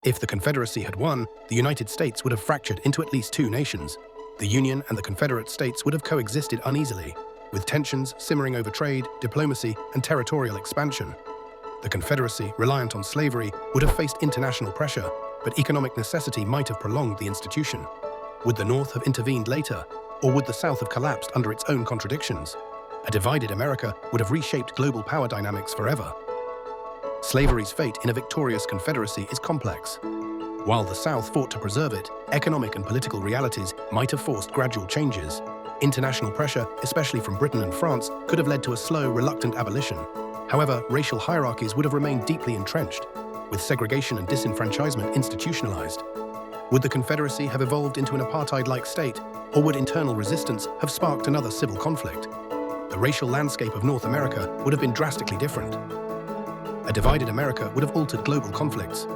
If the Confederacy had won, the United States would have fractured into at least two nations. The Union and the Confederate States would have coexisted uneasily, with tensions simmering over trade, diplomacy, and territorial expansion. The Confederacy, reliant on slavery, would have faced international pressure, but economic necessity might have prolonged the institution. Would the North have intervened later, or would the South have collapsed under its own contradictions? A divided America would have reshaped global power dynamics forever. Slavery's fate in a victorious Confederacy is complex. While the South fought to preserve it, economic and political realities might have forced gradual changes. International pressure, especially from Britain and France, could have led to a slow, reluctant abolition. However, racial hierarchies would have remained deeply entrenched, with segregation and disenfranchisement institutionalized. Would the Confederacy have evolved into an apartheid-like state, or would internal resistance have sparked another civil conflict? The racial landscape of North America would have been drastically different. A divided America would have altered global conflicts.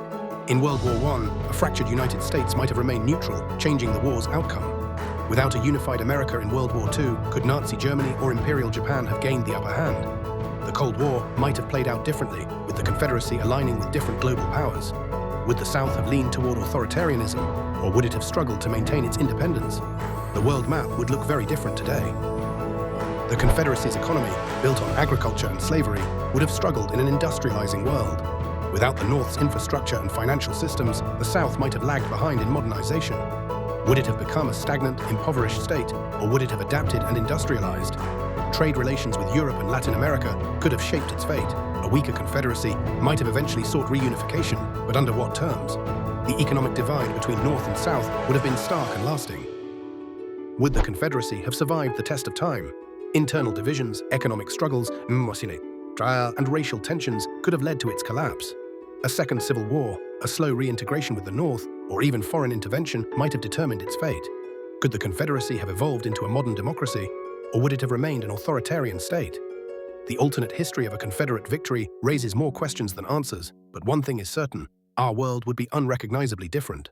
In World War I, a fractured United States might have remained neutral, changing the war's outcome. Without a unified America in World War II, could Nazi Germany or Imperial Japan have gained the upper hand? The Cold War might have played out differently, with the Confederacy aligning with different global powers. Would the South have leaned toward authoritarianism, or would it have struggled to maintain its independence? The world map would look very different today. The Confederacy's economy, built on agriculture and slavery, would have struggled in an industrializing world. Without the North's infrastructure and financial systems, the South might have lagged behind in modernization. Would it have become a stagnant, impoverished state, or would it have adapted and industrialized? Trade relations with Europe and Latin America could have shaped its fate. A weaker Confederacy might have eventually sought reunification, but under what terms? The economic divide between North and South would have been stark and lasting. Would the Confederacy have survived the test of time? Internal divisions, economic struggles, and racial tensions could have led to its collapse. A second civil war, a slow reintegration with the North, or even foreign intervention might have determined its fate. Could the Confederacy have evolved into a modern democracy, or would it have remained an authoritarian state? The alternate history of a Confederate victory raises more questions than answers, but one thing is certain: our world would be unrecognizably different.